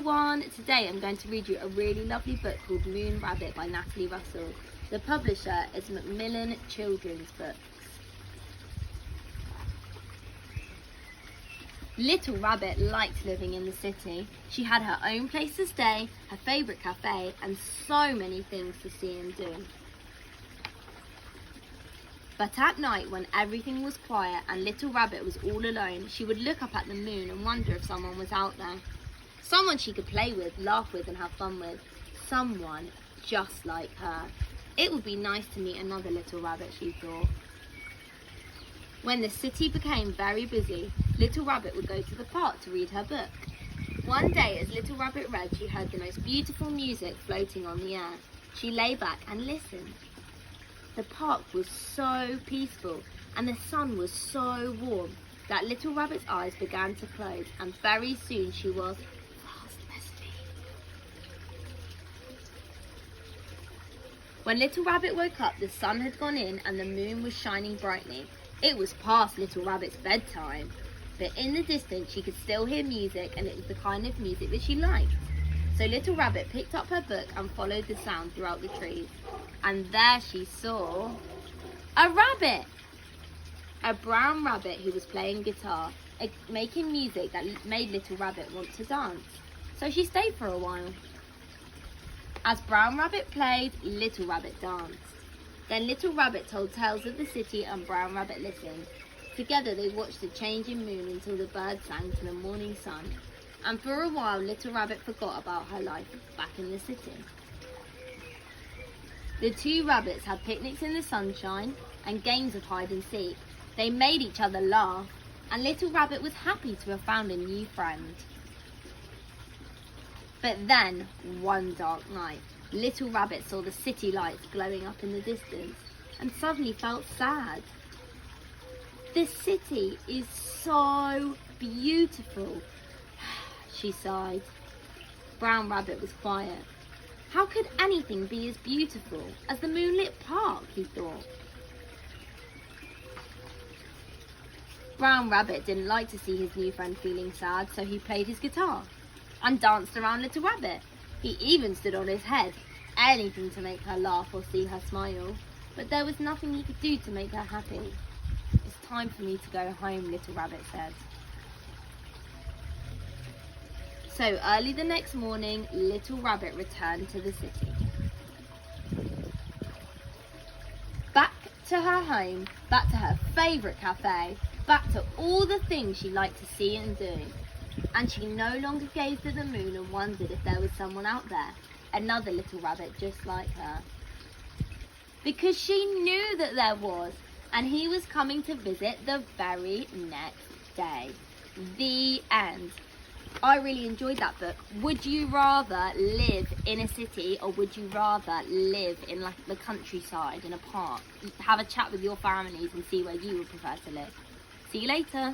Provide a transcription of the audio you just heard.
everyone, today I'm going to read you a really lovely book called Moon Rabbit by Natalie Russell. The publisher is Macmillan Children's Books. Little Rabbit liked living in the city. She had her own place to stay, her favourite cafe, and so many things to see and do. But at night, when everything was quiet and Little Rabbit was all alone, she would look up at the moon and wonder if someone was out there. Someone she could play with, laugh with and have fun with. Someone just like her. It would be nice to meet another little rabbit, she thought. When the city became very busy, Little Rabbit would go to the park to read her book. One day, as Little Rabbit read, she heard the most beautiful music floating on the air. She lay back and listened. The park was so peaceful and the sun was so warm that Little Rabbit's eyes began to close, and very soon she was fast asleep. When Little Rabbit woke up, the sun had gone in and the moon was shining brightly. It was past Little Rabbit's bedtime, but in the distance she could still hear music, and it was the kind of music that she liked. So Little Rabbit picked up her book and followed the sound throughout the trees. And there she saw a rabbit! A brown rabbit who was playing guitar, making music that made Little Rabbit want to dance. So she stayed for a while. As Brown Rabbit played, Little Rabbit danced. Then Little Rabbit told tales of the city and Brown Rabbit listened. Together they watched the changing moon until the birds sang to the morning sun. And for a while, Little Rabbit forgot about her life back in the city. The two rabbits had picnics in the sunshine and games of hide and seek. They made each other laugh, and Little Rabbit was happy to have found a new friend. But then, one dark night, Little Rabbit saw the city lights glowing up in the distance and suddenly felt sad. This city is so beautiful, she sighed. Brown Rabbit was quiet. How could anything be as beautiful as the moonlit park, he thought. Brown Rabbit didn't like to see his new friend feeling sad, so he played his guitar and danced around Little Rabbit. He even stood on his head, anything to make her laugh or see her smile. But there was nothing he could do to make her happy. It's time for me to go home, Little Rabbit said. So early the next morning, Little Rabbit returned to the city. Back to her home, back to her favourite cafe, back to all the things she liked to see and do. And she no longer gazed at the moon and wondered if there was someone out there, another little rabbit just like her. Because she knew that there was, and he was coming to visit the very next day. The end. I really enjoyed that book. Would you rather live in a city, or would you rather live in like the countryside in a park? Have a chat with your families and see where you would prefer to live. See you later.